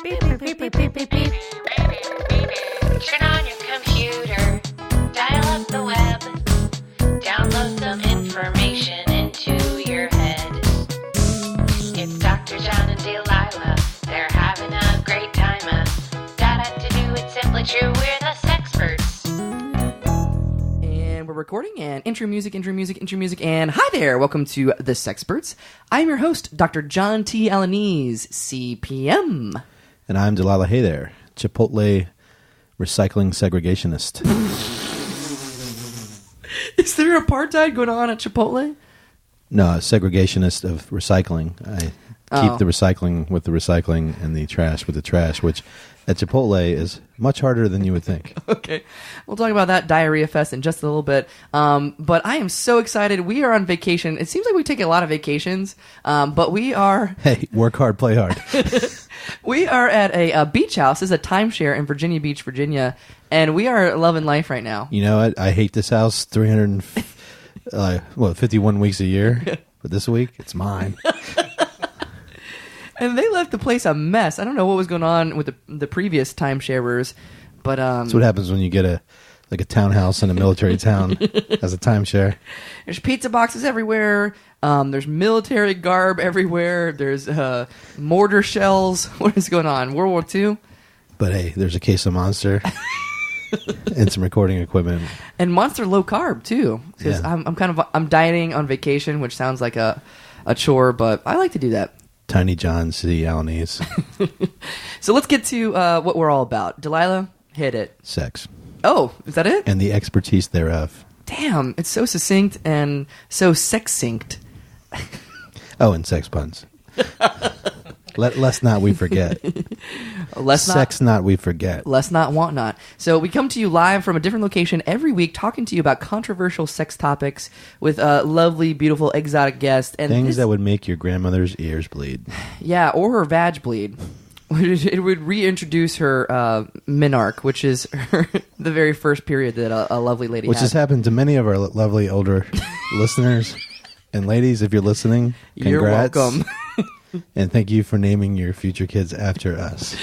Beep, beep, beep, beep, beep, beep, beep. Turn on your computer, dial up the web, download some information into your head. It's Dr. John and Delilah, they're having a great time. Data to do, it's simply true, we're the Sexperts. And we're recording, and intro music, and hi there, welcome to the Sexperts. I'm your host, Dr. John T. Alanese, CPM. And I'm Delilah. Hey there, Chipotle recycling segregationist. Is there apartheid going on at Chipotle? No, a segregationist of recycling. I keep the recycling with the recycling and the trash with the trash, which at Chipotle is much harder than you would think. Okay, we'll talk about that diarrhea fest in just a little bit. But I am so excited. We are on vacation. It seems like we take a lot of vacations, but we are... Hey, work hard, play hard. We are at a beach house. This is a timeshare in Virginia Beach, Virginia, and we are loving life right now. You know what? I hate this house 51 weeks a year, but this week, it's mine. And they left the place a mess. I don't know what was going on with the previous timesharers, but That's what happens when you get a townhouse in a military town as a timeshare. There's pizza boxes everywhere. There's military garb everywhere. There's mortar shells. What is going on? World War II? But hey, there's a case of Monster and some recording equipment. And Monster low carb too. Because Yeah. I'm dieting on vacation, which sounds like a chore, but I like to do that. Tiny John C. Alanese. So let's get to what we're all about. Delilah, hit it. Sex. Oh, is that it? And the expertise thereof. Damn, it's so succinct and so sex-synced. Oh, and sex puns. Let's not we forget. Sex not we forget. Let's not want not. So we come to you live from a different location every week, talking to you about controversial sex topics with lovely, beautiful, exotic guests. And Things that would make your grandmother's ears bleed. Yeah, or her vag bleed. It would reintroduce her menarche, which is the very first period that a lovely lady Which had. has happened to many of our lovely older listeners. And ladies, if you're listening, congrats. You're welcome. And thank you for naming your future kids after us.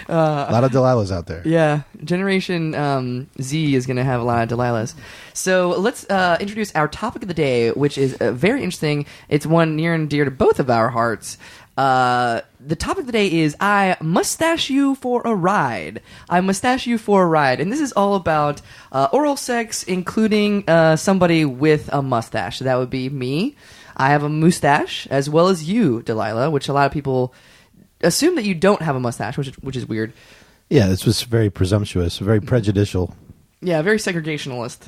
A lot of Delilahs out there. Yeah, Generation Z is going to have a lot of Delilahs. So let's introduce our topic of the day, which is very interesting. It's one near and dear to both of our hearts. The topic of the day is I mustache you for a ride. I mustache you for a ride. And this is all about oral sex, including somebody with a mustache. So that would be me. I have a mustache, as well as you, Delilah, which a lot of people assume that you don't have a mustache, which is weird. Yeah, this was very presumptuous, very prejudicial. Yeah, very segregationalist.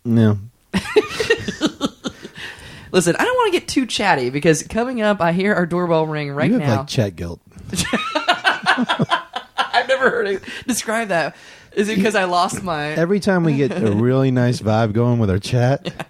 No. Listen, I don't want to get too chatty, because coming up, I hear our doorbell ring right you now. have like chat guilt. I've never heard it. Describe that. Is it because I lost my... Every time we get a really nice vibe going with our chat,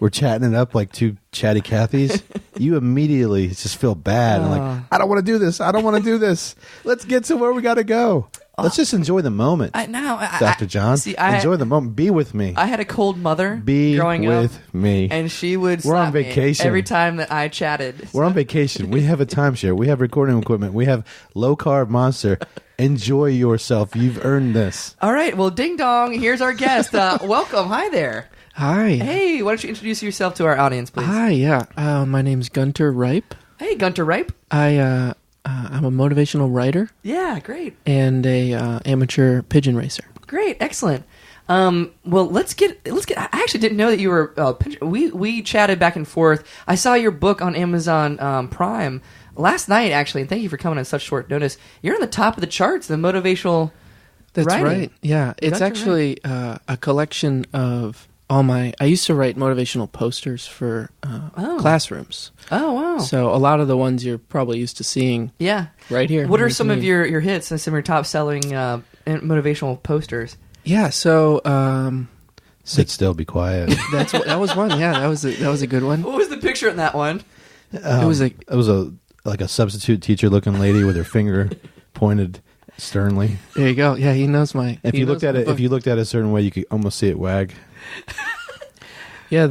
we're chatting it up like two chatty Cathys, you immediately just feel bad. And like, I don't want to do this. I don't want to do this. Let's get to where we got to go. Let's just enjoy the moment. Dr. John. Enjoy the moment. Be with me. I had a cold mother Be growing up, with me. and she would We're on slap me vacation. every time that I chatted. We're on vacation. We have a timeshare. We have recording equipment. We have low-carb Monster. Enjoy yourself. You've earned this. All right. Well, ding dong. Here's our guest. Welcome. Hi there. Hi. Hey, why don't you introduce yourself to our audience, please? Hi, yeah. My name's Gunter Ripe. Hey, Gunter Ripe. I'm a motivational writer Yeah, great. and a amateur pigeon racer. Great, excellent. Well, let's get. I actually didn't know that you were. We chatted back and forth. I saw your book on Amazon Prime last night, actually, and thank you for coming on such short notice. You're on the top of the charts, the motivational. That's writing. right. Yeah, it's Gunter actually a collection of all my. I used to write motivational posters for classrooms. Oh wow! So a lot of the ones you're probably used to seeing. Yeah, right here. What are Here's some me. of your hits and some of your top selling motivational posters? Yeah. So Sit still, be quiet. that was one. Yeah, that was a good one. What was the picture in that one? It was a substitute teacher looking lady with her finger pointed sternly. There you go. Yeah, he knows my. If you looked at it a certain way, you could almost see it wag. Yeah.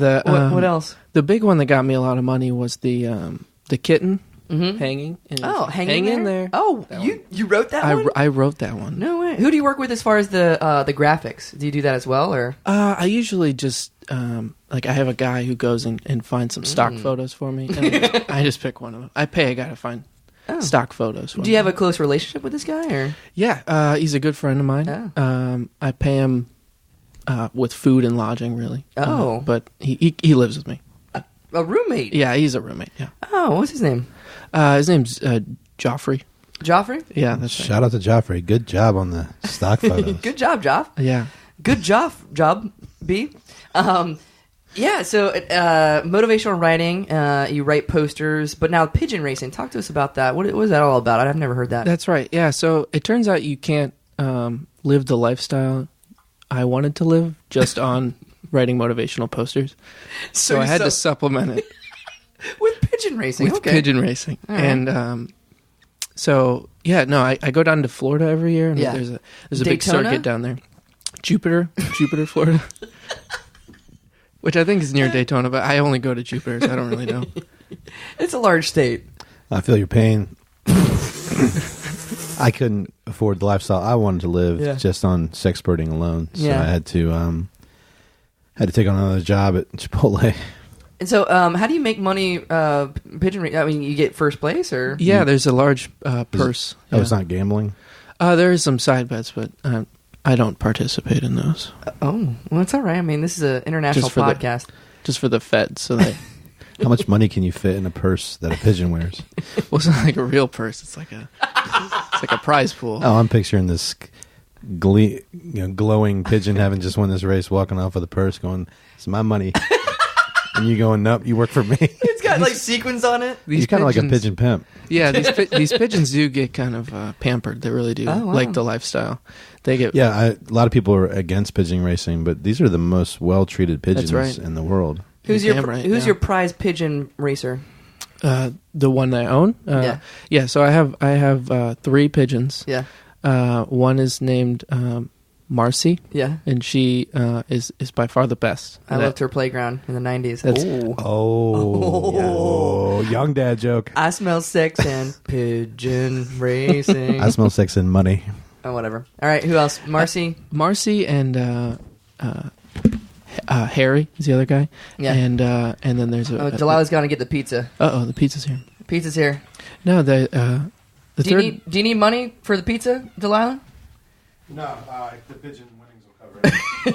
What else? The big one that got me a lot of money was the kitten hanging. And hang in there. Oh, you wrote that one? I wrote that one. No way. Who do you work with as far as the graphics? Do you do that as well, or? I usually just like I have a guy who goes and finds some stock photos for me, and I just pick one of them. I pay a guy to find stock photos. Do you have a close relationship with this guy, or? Yeah, he's a good friend of mine. Oh. I pay him with food and lodging, really. Oh. But he lives with me. A roommate? Yeah, he's a roommate. Yeah. Oh, what's his name? His name's Joffrey. Joffrey? Yeah, that's right. Shout out to Joffrey. Good job on the stock photos. Good job, Joff. Yeah. Good job, B. Yeah, so motivational writing, you write posters, but now pigeon racing. Talk to us about that. What was that all about? I've never heard that. That's right. Yeah, so it turns out you can't live the lifestyle I wanted to live just on writing motivational posters. So I had to supplement it. With pigeon racing. With pigeon racing. All right. And so, yeah, no, I go down to Florida every year, and there's a big Daytona? circuit down there. Jupiter, Florida. Which I think is near Daytona, but I only go to Jupiter, so I don't really know. It's a large state. I feel your pain. I couldn't afford the lifestyle I wanted to live just on sexperting alone, so I had to take on another job at Chipotle. And so, how do you make money? Pigeon racing. I mean, you get first place, or there's a large purse. It's not gambling. There is some side bets, but I don't participate in those. Well, it's all right. I mean, this is an international podcast. Just for the feds, so they. How much money can you fit in a purse that a pigeon wears? Well, it's not like a real purse. It's like a prize pool. Oh, I'm picturing this glowing pigeon having just won this race, walking off with a purse, going, "It's my money," and you going, "Nope, you work for me." It's got like sequins on it. You're kind of like a pigeon pimp. Yeah, these pigeons do get kind of pampered. They really do like the lifestyle. They get a lot of people are against pigeon racing, but these are the most well-treated pigeons in the world. Who's your prize pigeon racer? The one that I own. Yeah. So I have 3 pigeons. Yeah. One is named Marcy. Yeah. And she is by far the best. I loved her playground in the 90s. Young dad joke. I smell sex and pigeon racing. I smell sex and money. Oh, whatever. All right, who else? Marcy? Marcy and Harry is the other guy. Yeah. And then there's Delilah's gonna get the pizza. The pizza's here. Pizza's here. No, the do third... you need money for the pizza, Delilah? No, the pigeon winnings will cover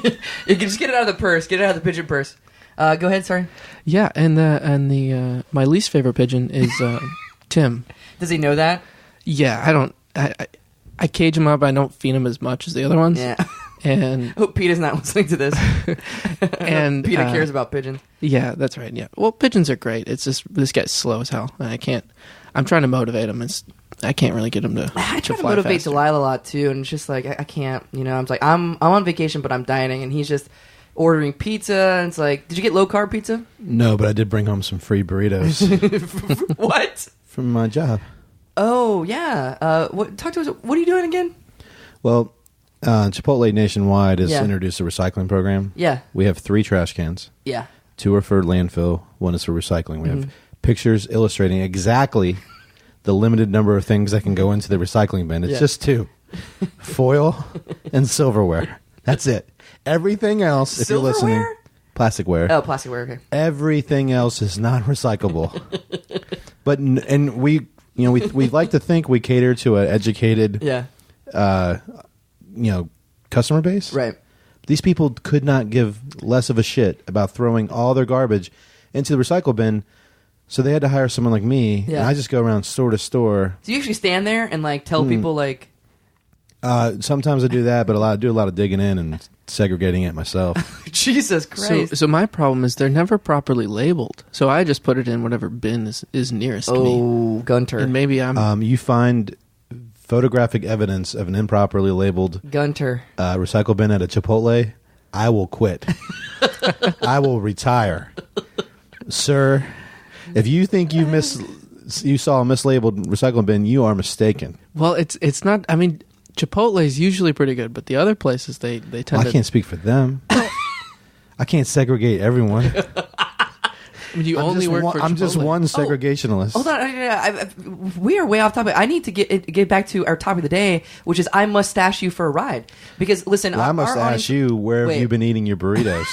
it. You can just get it out of the purse. Get it out of the pigeon purse. Go ahead, sorry. Yeah, and the my least favorite pigeon is Tim. Does he know that? Yeah, I cage him up. I don't feed him as much as the other ones. Yeah. And hope Pete is not listening to this. And Peter cares about pigeons. Yeah, that's right. Yeah. Well, pigeons are great. It's just this guy's slow as hell, and I can't. I'm trying to motivate him. I can't really get him to. I try to fly motivate faster. Delilah a lot too, and it's just like I can't. I'm like I'm on vacation, but I'm dieting, and he's just ordering pizza. And it's like, did you get low carb pizza? No, but I did bring home some free burritos. What? From my job. Oh yeah. Talk to us. What are you doing again? Well, Chipotle nationwide has introduced a recycling program. Yeah. We have 3 trash cans. Yeah. 2 are for landfill. 1 is for recycling. We have pictures illustrating exactly the limited number of things that can go into the recycling bin. It's just 2. Foil and silverware. That's it. Everything else, if you're listening, plasticware. Oh, plasticware. Okay. Everything else is not recyclable. But we like to think we cater to an educated, customer base. Right. These people could not give less of a shit about throwing all their garbage into the recycle bin, so they had to hire someone like me. Yeah. And I just go around store to store. So you actually stand there and like tell people like. Sometimes I do that, but I do a lot of digging in and segregating it myself. Jesus Christ! So my problem is they're never properly labeled. So I just put it in whatever bin is nearest to me. Oh, Gunter. And maybe I'm. You find photographic evidence of an improperly labeled Gunter recycle bin at a Chipotle, I will quit. I will retire, sir. If you think you saw a mislabeled recycling bin, you are mistaken. Well, it's not. I mean, Chipotle is usually pretty good, but the other places they tend to. I can't speak for them. I can't segregate everyone. You only work for I'm just Chipotle. one segregationalist. Hold on, we are way off topic. I need to get back to our topic of the day, which is I must stash you for a ride. Because listen, Well, I must ask you, where have you been eating your burritos?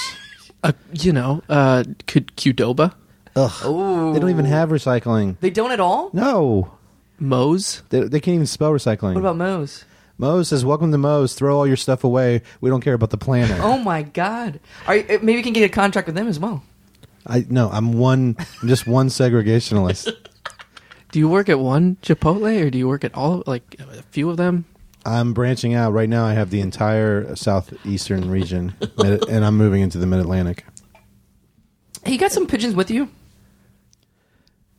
Qdoba, Ugh. Ooh. They don't even have recycling. They don't at all? No. Moe's. They can't even spell recycling. What about Moe's? Moe's says, welcome to Moe's. Throw all your stuff away. We don't care about the planet. Oh my God! Maybe you can get a contract with them as well. I'm just one segregationalist. Do you work at one Chipotle or do you work at all, like a few of them? I'm branching out. Right now I have the entire southeastern region, and I'm moving into the mid-Atlantic. Hey, you got some pigeons with you?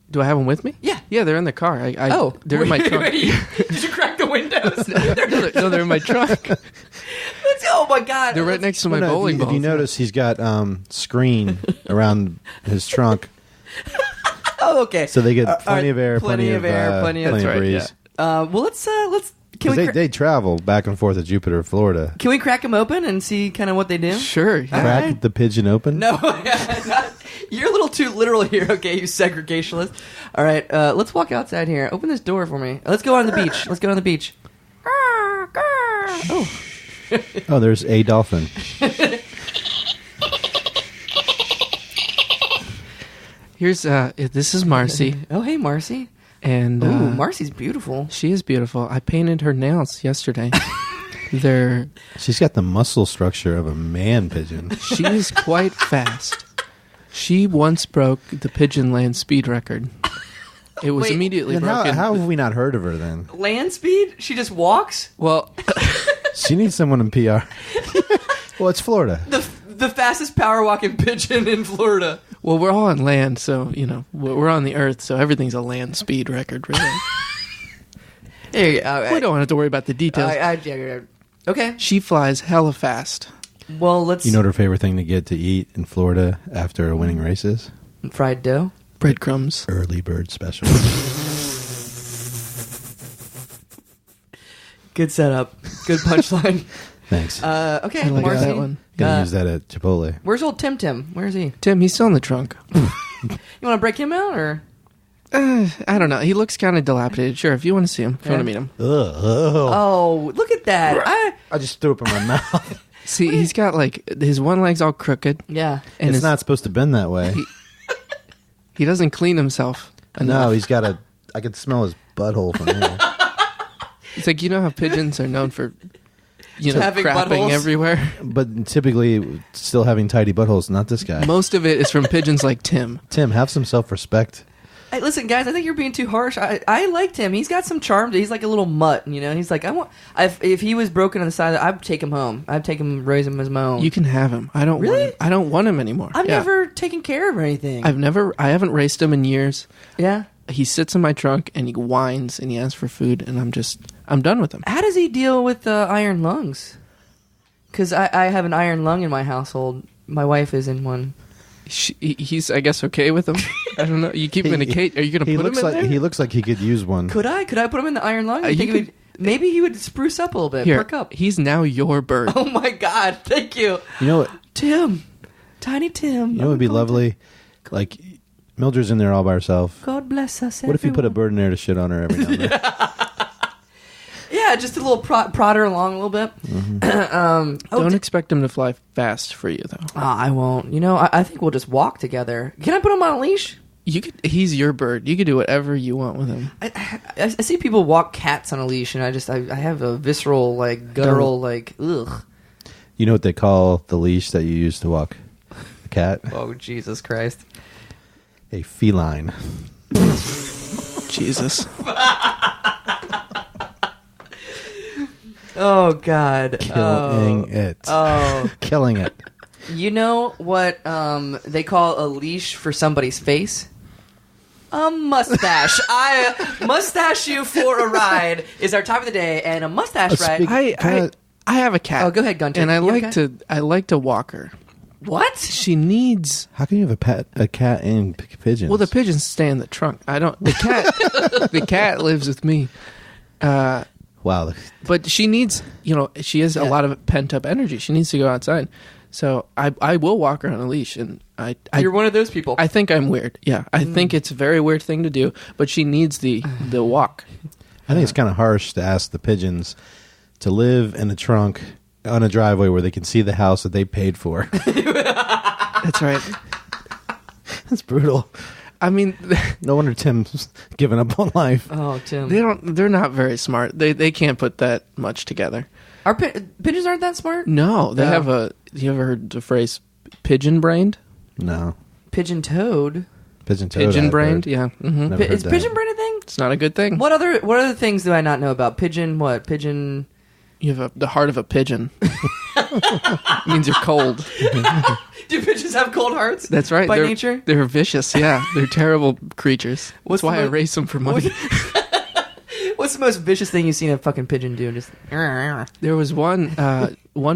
Do I have them with me? Yeah. Yeah, they're in the car. They're in my trunk. Did you crack the windows? No, they're in my trunk. Oh my God! They're right next to my bowling balls. If you notice, he's got screen around his trunk, Oh, okay. so they get plenty of air, plenty of breeze. Well, let's. Can we They travel back and forth to Jupiter, Florida. can we crack them open and see kind of what they do? Sure. Yeah. Crack right. the pigeon open? No, you're a little too literal here. Okay, you segregationalist. All right, let's walk outside here. Open this door for me. Let's go on the beach. Let's go on the beach. Oh. Oh, there's a dolphin. Here's this is Marcy, Oh, hey, Marcy. and Ooh, Marcy's beautiful. she is beautiful. I painted her nails yesterday. She's got the muscle structure of a man pigeon. She is quite fast. She once broke the pigeon land speed record. It was Wait, immediately Then broken. how have we not heard of her then? Land speed? She just walks? Well, She needs someone in PR. Well, it's Florida. The fastest power walking pigeon in Florida. we're all on land, so we're on the earth, so everything's a land speed record, really. There you go. We don't have to worry about the details. Okay. She flies hella fast. Well, let's. You know what her favorite thing to get to eat in Florida after a winning race is? Fried dough. Breadcrumbs. Early bird special. Good setup. Good punchline. Thanks. Okay, I like Marcy. that one. Gonna use that at Chipotle. Where's old Tim Tim? Where is he? Tim, he's still in the trunk. You want to break him out, or? I don't know. He looks kind of dilapidated. Sure, if you want to see him, if you want to meet him. Ugh. Oh, look at that. I just threw up in my mouth. See, he's got like his one leg's all crooked. Yeah. And It's not supposed to bend that way. He doesn't clean himself enough. No, he's got a... I could smell his butthole from here. It's like, how pigeons are known for, Having crapping buttholes? everywhere. But typically, still having tidy buttholes. Not this guy. Most of it is from pigeons like Tim. Tim, have some self-respect. Hey, listen, guys. I think you're being too harsh. I liked him. He's got some charm. He's like a little mutt. He's like if he was broken on the side, I'd take him home. I'd take him, raise him as my own. You can have him. I don't Really? want him. I don't want him anymore. I've Yeah. never taken care of or anything. I haven't raced him in years. Yeah. He sits in my trunk and he whines and he asks for food and I'm done with him. How does he deal with iron lungs? Because I have an iron lung in my household. My wife is in one. He's, I guess, okay with him. I don't know. You keep him in a cage. Are you going to put him in there? He looks like he could use one. Could I put him in the iron lung? You you think could- maybe he would spruce up a little bit, Here, perk up. he's now your bird. Oh my God! Thank you, You know what? Tim, Tiny Tim. You know what would be lovely? Like, Mildred's in there all by herself. God bless us. What if you put a everyone. bird in there to shit on her every now and then? Yeah, just a little prod her along a little bit. Don't expect him to fly fast for you, though. I won't. I think we'll just walk together. Can I put him on a leash? He's your bird. You could do whatever you want with him. I see people walk cats on a leash, and I have a visceral, guttural, ugh. You know what they call the leash that you use to walk a cat? Oh, Jesus Christ. A feline. Jesus. Oh, God. Killing it. Oh. Killing it. You know what they call a leash for somebody's face? A mustache. I mustache you for a ride is our topic of the day, and a mustache ride. I have a cat. Oh, go ahead, Gunter. And I You have a like to walk her. What? She needs. How can you have a cat and pigeons? Well, the pigeons stay in the trunk. I don't. The cat. The cat lives with me. Wow. But she needs. She has a lot of pent up energy. She needs to go outside. So I will walk her on a leash, and You're one of those people. I think I'm weird. Yeah, I think it's a very weird thing to do, but she needs the walk. I think it's kind of harsh to ask the pigeons to live in a trunk on a driveway where they can see the house that they paid for. That's right. That's brutal. I mean, No wonder Tim's given up on life. Oh, Tim. they're not very smart. They can't put that much together. Our pigeons aren't that smart? No, they No. have you ever heard the phrase pigeon brained? No. Pigeon-toed. Pigeon toed. Pigeon I've brained, heard. yeah. Mm-hmm. Never heard Is that. pigeon brain a thing? It's not a good thing. What other things do I not know about? Pigeon, what? Pigeon... You have the heart of a pigeon. Means you're cold. Do pigeons have cold hearts? That's right. By they're, nature? They're vicious, yeah. They're terrible creatures. What's That's why the I mo- race them for money. What's the most vicious thing you've seen a fucking pigeon do? Just... There was one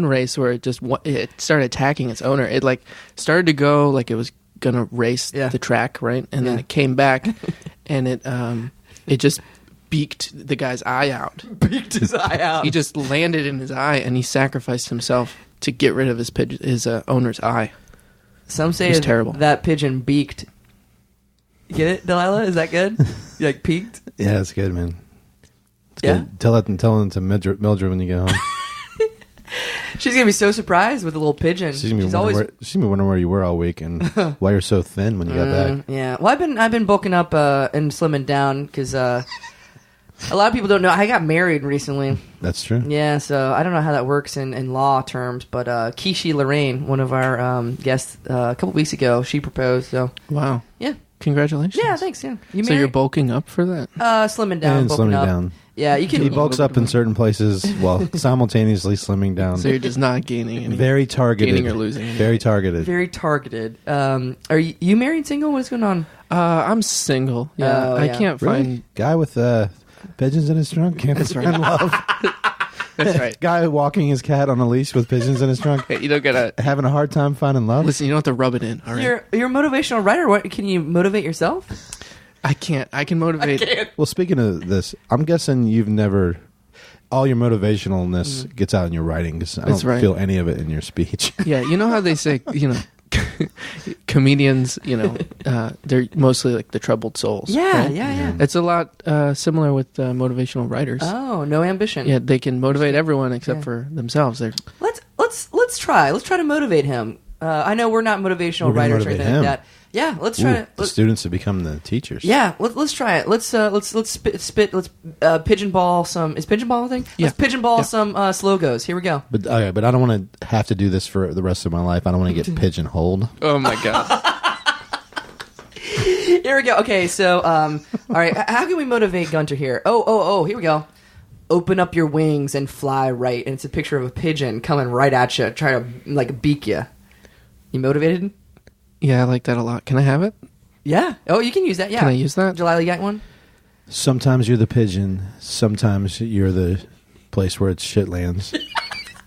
race where it started attacking its owner. It like started to go like it was gonna race the track, right? And then Yeah. it came back, and it just beaked the guy's eye out. Beaked his eye out. He just landed in his eye, and he sacrificed himself to get rid of his owner's eye. Some say It was terrible. that pigeon beaked. Get it, Delilah? Is that good? You like peaked? Yeah, that's good, man. It's Yeah? good. Tell it to Mildred when you get home. She's going to be so surprised with the little pigeon. She's gonna be wondering where you were all week and why you're so thin when you got back. Yeah. Well, I've been bulking up and slimming down because a lot of people don't know. I got married recently. That's true. Yeah, so I don't know how that works in law terms, but Kishi Lorraine, one of our guests a couple weeks ago, she proposed. So Wow. yeah. Congratulations. Yeah, thanks. Yeah. You So you're bulking up for that? slimming down, And bulking slimming up. down. Yeah, you can. He bulks up in certain places while simultaneously slimming down. So you're just not gaining any. Very targeted. Gaining or losing any. Very targeted. Very targeted. Are you married, single? What's going on? I'm single. Yeah, Oh, I yeah. can't Really? find. Guy with pigeons in his trunk can't find love. That's right. Guy walking his cat on a leash with pigeons in his trunk, Hey, you don't gotta having a hard time finding love. listen. You don't have to rub it in. All right. You're a motivational writer. What can you motivate yourself? I can't. I can motivate. Well, speaking of this, I'm guessing you've never. All your motivationalness gets out in your writing because I That's don't right. feel any of it in your speech. Yeah, you know how they say, comedians, they're mostly like the troubled souls. Yeah, right? yeah. It's a lot similar with motivational writers. Oh, no ambition. Yeah, they can motivate everyone except Yeah. for themselves. They're Let's try. Let's try to motivate him. I know we're not motivational We're gonna writers or motivate anything like him. that. Yeah, let's try Ooh, to. the students have become the teachers. Yeah, let's try it. Let's spit. Let's pigeon ball some. Is pigeon ball a thing? Yeah. Let's pigeon ball Yeah. some slogos. Here we go. But I don't want to have to do this for the rest of my life. I don't want to get pigeonholed. oh my god. Here we go. Okay, so all right. How can we motivate Gunter here? Oh. Here we go. Open up your wings and fly right. And it's a picture of a pigeon coming right at you, trying to like beak you. You motivated? Yeah, I like that a lot. Can I have it? Yeah. Oh, you can use that. Yeah. Can I use that? Delilah, you got one? Sometimes you're the pigeon. Sometimes you're the place where its shit lands,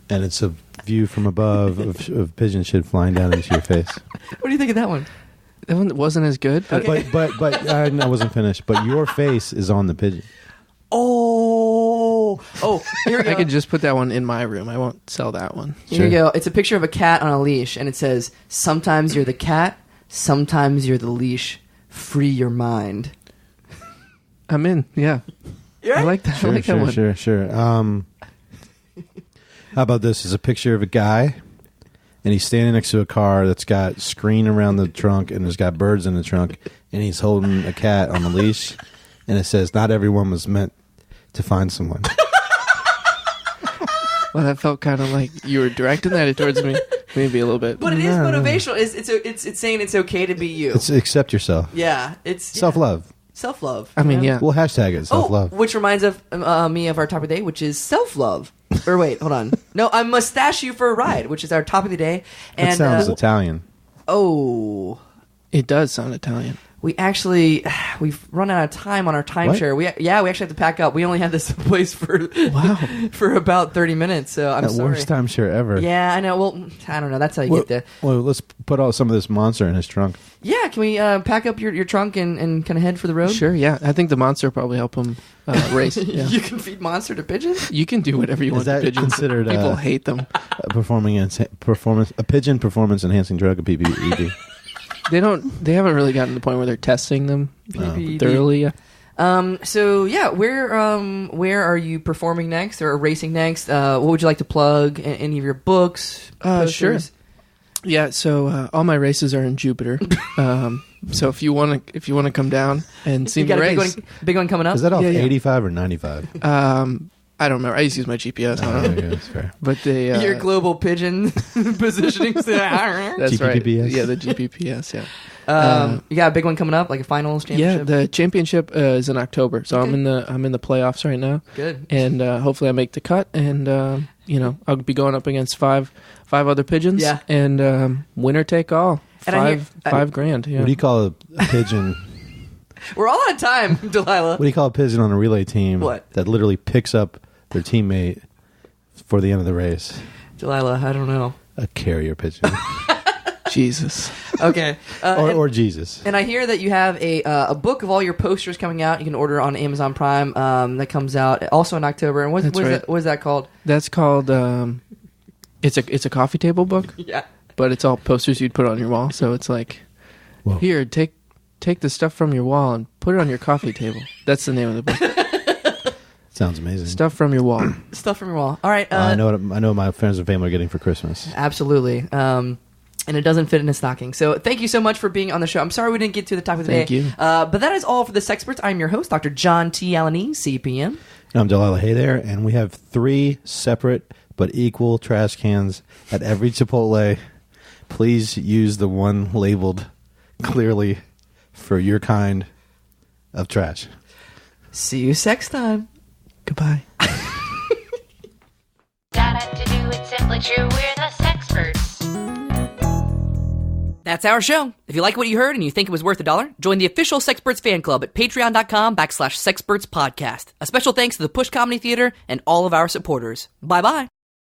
and it's a view from above of pigeon shit flying down into your face. What do you think of that one? That one wasn't as good. But But I wasn't finished. But your face is on the pigeon. Oh, here we go. I could just put that one in my room. I won't sell that one. Here you go. It's a picture of a cat on a leash, and it says, "Sometimes you're the cat, sometimes you're the leash. Free your mind." I'm in. Yeah. Yeah. I like that. I like that one. Sure. How about this? Is a picture of a guy, and he's standing next to a car that's got screen around the trunk, and there's got birds in the trunk, and he's holding a cat on a leash, and it says, "Not everyone was meant to find someone." Well, that felt kind of like you were directing that towards me. Maybe a little bit. But it is motivational. It's saying it's okay to be you. It's accept yourself. Yeah, it's Self-love. Self-love. I mean, yeah. We'll hashtag it, self-love. Oh, which reminds me of our topic of the day, which is self-love. Or wait, hold on. No, I mustache you for a ride, which is our topic of the day. That And sounds Italian. oh, It does sound Italian. we've run out of time on our timeshare. We actually have to pack up. We only had this place for about 30 minutes. So I'm sorry. Worst timeshare ever. Yeah, I know. Well, I don't know. That's how you get there. Well, let's put some of this monster in his trunk. Yeah, can we pack up your trunk and kind of head for the road? Sure. Yeah, I think the monster will probably help him race. Yeah. You can feed monster to pigeons. You can do whatever you want to pigeons. Considered people hate them? A pigeon performance enhancing drug, a PPED. They haven't really gotten to the point where they're testing them thoroughly yet. Where are you performing next or racing next? What would you like to plug? Any of your books? Sure. Yeah, so all my races are in Jupiter. So if you want to come down and see me race, big one coming up. Is that off 85 or 95? I don't remember. I used to use my GPS. That's fair. But your global pigeon positioning. That's GPPS. right. Yeah, the GPPS. Yeah. You got a big one coming up, like a finals championship. Yeah, the championship is in October, so okay. I'm in the playoffs right now. Good. And hopefully I make the cut, and I'll be going up against five other pigeons. Yeah. And winner take all. $5 $5,000. Yeah. What do you call a pigeon? We're all out of time, Delilah. What do you call a pigeon on a relay team? What? That literally picks up their teammate for the end of the race? Delilah, I don't know. A carrier pigeon. Jesus. Okay. Or Jesus. And I hear that you have a book of all your posters coming out. You can order on Amazon Prime. That comes out also in October. And what is that called? That's called. It's a coffee table book. Yeah. But it's all posters you'd put on your wall. So it's like, whoa. Here, take the stuff from your wall and put it on your coffee table. That's the name of the book. Sounds amazing. Stuff from your wall. Stuff from your wall. All right. I know what my friends and family are getting for Christmas. Absolutely. And it doesn't fit in a stocking. So thank you so much for being on the show. I'm sorry we didn't get to the topic of the day. Thank you. But that is all for the Sexperts. I'm your host, Dr. John T. Alanese, CPM. And I'm Delilah. Hey there. And we have 3 separate but equal trash cans at every Chipotle. Please use the one labeled clearly for your kind of trash. See you sex time. Goodbye. Da-da-to-do, it's simply true, we're the Sexperts. That's our show. If you like what you heard and you think it was worth $1, join the official Sexperts fan club at patreon.com/Sexperts podcast. A special thanks to the Push Comedy Theater and all of our supporters. Bye-bye.